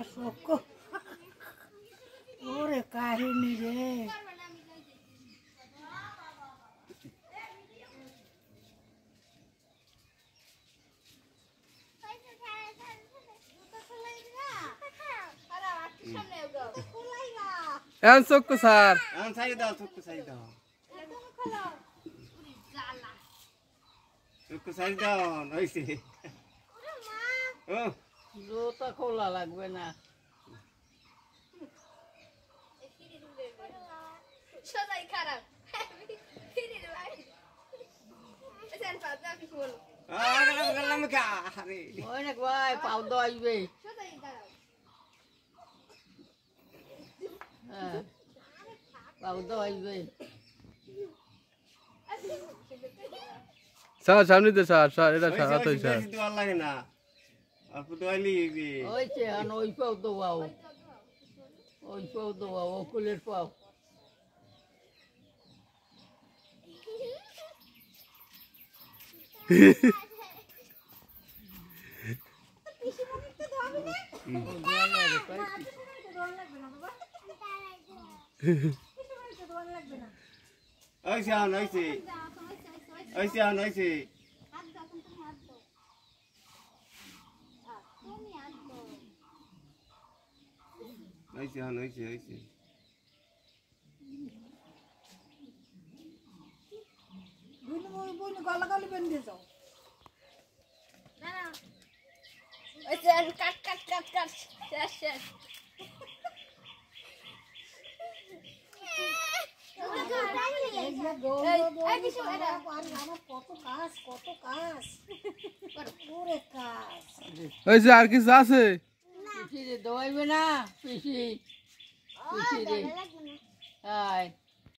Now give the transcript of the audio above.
শোক ওরে কাহিনী রে এখন চক্কু স্যার সাইড দাও চক্কু সাইড দাও চক্কু সাইড দাও নইছে ও জুতা খোলা লাগবে না সদাই খারাপ ফিরে ভাই এসেন পাতা কি বলো গেলাম কা আরে অনেক ভাই পাও তো আসবে সদাই খারাপ হ্যাঁ পাও তো আসবে স্যার সামনে দে স্যার স্যার এটা স্যার তো স্যার দোয়া লাগে না অল্প দোয়ালি ওই যে ওই পাও তো পাও ওই পাও তো পাও কুলের পাও ওইছে ওইছে ওইছে ওইছে হাত দাও তুমি হাত দাও তুমি হাত দাও ওইছে ওইছে ওইছে বুঝলি গলাগলি বেঁধে যাও না না ওই যে কাট কাট কাট কাট শেষ শেষ ওই যে আর কিছু আছে পিসি রে দোয়াইবে না পিসি পিসি রে হাই